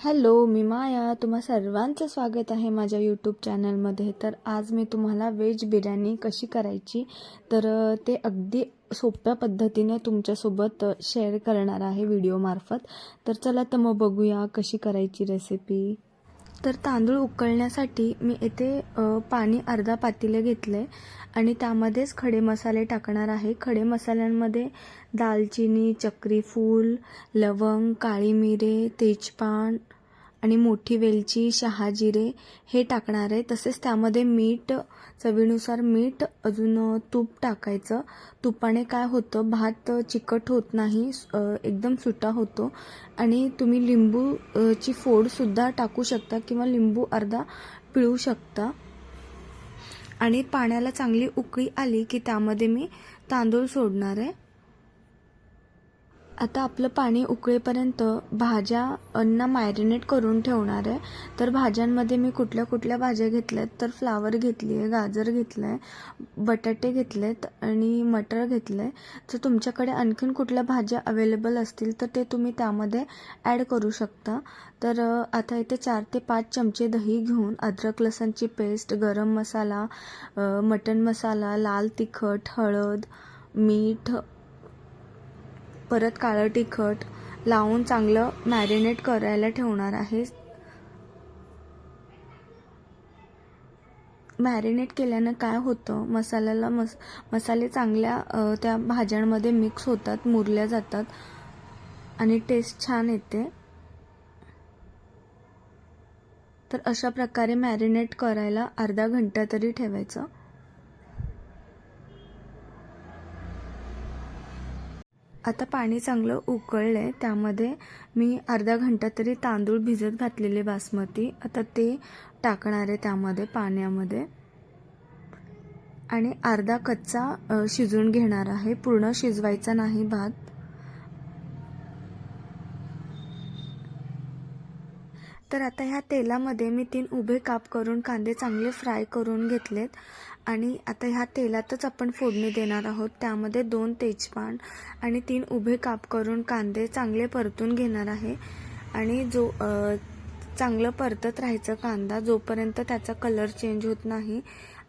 Hello, मी माया. तुम्हा सर्वांचं स्वागत आहे माझ्या यूट्यूब चॅनलमध्ये. तर आज मी तुम्हाला व्हेज बिर्याणी कशी करायची ते अगदी सोप्या पद्धतीने तुमच्यासोबत शेअर करणार आहे व्हिडिओमार्फत. तर चला तर मग बघूया कशी करायची रेसिपी. तर तांदूळ उकळण्यासाठी मी इथे पाणी अर्धा पातेलं घेतलं आहे आणि त्यामध्येच खडे मसाले टाकणार आहे. खडे मसाल्यांमध्ये दालचिनी, चक्री फूल, लवंग, काळी मिरे, तेजपान आणि मोठी वेलची, शहाजिरे हे टाकणार आहे. तसेच त्यामध्ये मीठ, चवीनुसार मीठ, अजून तूप टाकायचं. तुपाने काय होतं, भात चिकट होत नाही, एकदम सुटा होतो. आणि तुम्ही लिंबू ची फोडसुद्धा टाकू शकता किंवा लिंबू अर्धा पिळू शकता. आणि पाण्याला चांगली उकळी आली की त्यामध्ये मी तांदूळ सोडणार आहे. आता आपलं पाणी उकळेपर्यंत भाज्यांना मॅरिनेट करून ठेवणार आहे. तर भाज्यांमध्ये मी कुठल्या कुठल्या भाज्या घेतल्यात तर फ्लावर घेतली आहे, गाजर घेतलं आहे, बटाटे घेतलेत आणि मटर घेतलं आहे. तर तुमच्याकडे आणखीन कुठल्या भाज्या अवेलेबल असतील तर ते तुम्ही त्यामध्ये ॲड करू शकता. तर आता इथे 4 ते 5 चमचे दही घेऊन अद्रक लसणची पेस्ट, गरम मसाला, मटन मसाला, लाल तिखट, हळद, मीठ, परत काळं तिखट लावून चांगलं मॅरिनेट करायला ठेवणार आहे. मॅरिनेट केल्यानं काय होतं, मसाले चांगल्या त्या भाज्यांमध्ये मिक्स होतात, मुरल्या जातात आणि टेस्ट छान येते. तर अशा प्रकारे मॅरिनेट करायला अर्धा घंटा तरी ठेवायचं. आता पाणी चांगलं उकळलं आहे, त्यामध्ये मी अर्धा घंटा तरी तांदूळ भिजत घातलेले बासमती आता ते टाकणार आहे त्यामध्ये पाण्यामध्ये. आणि अर्धा कच्चा शिजून घेणार आहे, पूर्ण शिजवायचा नाही भात. तर आता ह्या तेलामध्ये मी 3 उभे काप करून कांदे चांगले फ्राय करून घेतलेत. आणि आता ह्या तेलातच आपण फोडणी देणार आहोत. त्यामध्ये 2 तेजपान आणि 3 उभे काप करून कांदे चांगले परतून घेणार आहे. आणि चांगलं परतत राहायचं कांदा जोपर्यंत त्याचा कलर चेंज होत नाही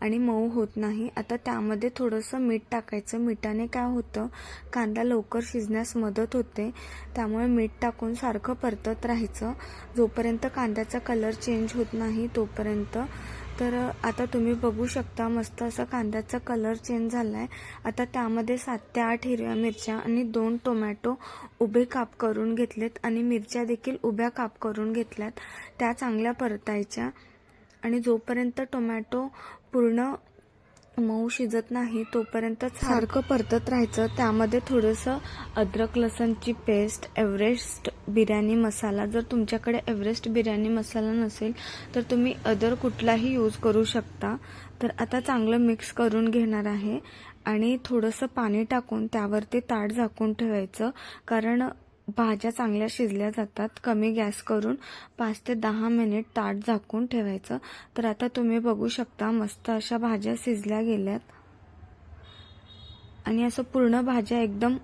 आणि मऊ होत नाही. आता त्यामध्ये थोडंसं मीठ टाकायचं. मिठाने काय होतं, कांदा लवकर शिजण्यास मदत होते. त्यामुळे मीठ टाकून सारखं परतत राहायचं जोपर्यंत कांद्याचा कलर चेंज होत नाही तोपर्यंत. तर आता तुम्ही बघू शकता मस्त असा कांद्याचा कलर चेंज झाला आहे. आता त्यामध्ये 7 ते 8 हिरव्या मिरच्या आणि 2 टोमॅटो उभे काप करून घेतलेत आणि मिरच्या देखील उभ्या काप करून घेतल्यात. त्या चांगल्या परतायच्या आणि जोपर्यंत टोमॅटो पूर्ण मऊ शिजत नाही तोपर्यंत सारखं परतत राहायचं. त्यामध्ये थोडंसं अद्रक लसणची पेस्ट, एव्हरेस्ट बिर्याणी मसाला, जर तुमच्याकडे एव्हरेस्ट बिर्याणी मसाला नसेल तर तुम्ही अदर कुठलाही यूज करू शकता. तर आता चांगलं मिक्स करून घेणार आहे आणि थोडंसं पाणी टाकून त्यावरती ताट झाकून ठेवायचं, कारण भाज्या चांगल्या शिजल्या जातात. कमी गॅस करून 5 ते 10 मिनिट ताट झाकून ठेवायचं. तर आता तुम्ही बघू शकता मस्त अशा भाज्या शिजल्या गेल्यात. आणि असं पूर्ण भाज्या एकदम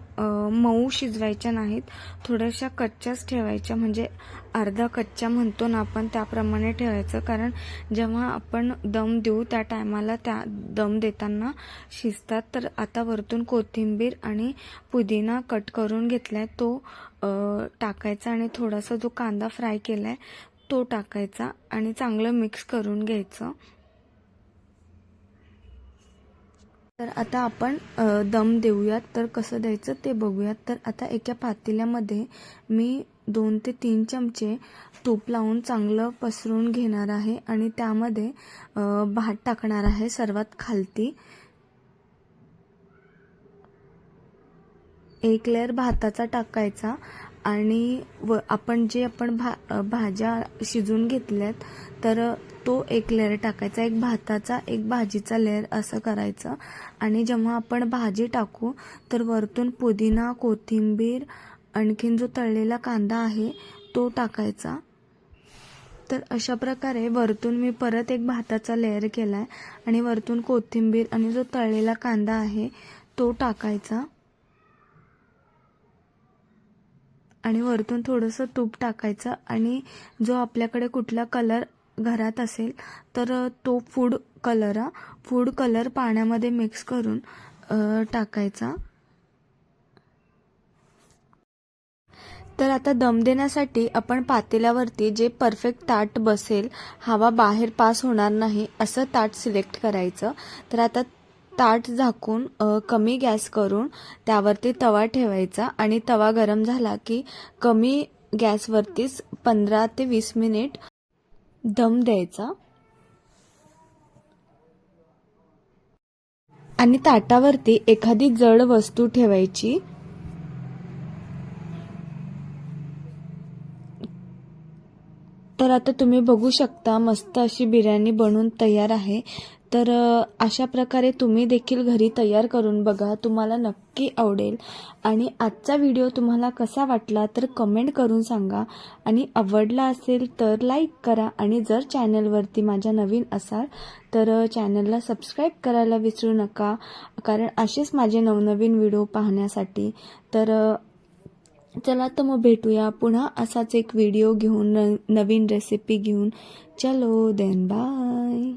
मऊ शिजवायच्या नाहीत, थोड्याशा कच्च्याच ठेवायच्या, म्हणजे अर्धा कच्च्या म्हणतो ना आपण त्याप्रमाणे ठेवायचं. कारण जेव्हा आपण दम देऊ त्या टायमाला त्या दम देताना शिजतात. तर आता वरतून कोथिंबीर आणि पुदिना कट करून घेतलाय तो टाकायचा आणि थोडासा जो कांदा फ्राय केलाय तो टाकायचा आणि चांगलं मिक्स करून घ्यायचं. तर आता आपण दम देऊयात. तर कसं द्यायचं ते बघूयात. तर आता एका पातेल्यामध्ये मी 2 ते 3 चमचे तूप लावून चांगलं पसरून घेणार आहे आणि त्यामध्ये भात टाकणार आहे सर्वात खालती. एक लेअर भाताचा टाकायचा आणि आपण भाज्या शिजून घेतल्यात तर तो एक लेअर टाकायचा, एक भाताचा एक भाजीचा लेअर असं करायचं. आणि जेव्हा आपण भाजी टाकू तर वरतून पुदिना, कोथिंबीर, आणखीन जो तळलेला कांदा आहे तो टाकायचा. तर अशा प्रकारे वरतून मी परत एक भाताचा लेअर केलाय आणि वरतून कोथिंबीर आणि जो तळलेला कांदा आहे तो टाकायचा. आणि वरतून थोडंसं तूप टाकायचं आणि जो आपल्याकडे कुठला कलर घरात असेल तर तो फूड कलर पाण्यामध्ये मिक्स करून टाकायचा. तर आता दम देण्यासाठी आपण पातेल्यावरती जे परफेक्ट ताट बसेल, हवा बाहेर पास होणार नाही असं ताट सिलेक्ट करायचं. तर आता ताट झाकून कमी गॅस करून त्यावरती तवा ठेवायचा आणि तवा गरम झाला की कमी गॅसवरतीच 15 ते 20 मिनिट दम द्यायचा. आणि ताटावरती एखादी जड वस्तू ठेवायची. तर आता तुम्ही बघू शकता मस्त अशी बिर्याणी बनवून तयार आहे. तर अशा प्रकारे तुम्ही देखील घरी तयार करून बघा, तुम्हाला नक्की आवडेल. आणि आजचा व्हिडिओ तुम्हाला कसा वाटला तर कमेंट करून सांगा आणि आवडला असेल तर लाईक करा. आणि जर चॅनलवरती माझ्या नवीन असाल तर चॅनलला सबस्क्राईब करायला विसरू नका, कारण असेच माझे नवनवीन व्हिडिओ पाहण्यासाठी. तर चला तर मग भेटूया पुन्हा असाच एक व्हिडिओ घेऊन, नवीन रेसिपी घेऊन. चलो देन बाय.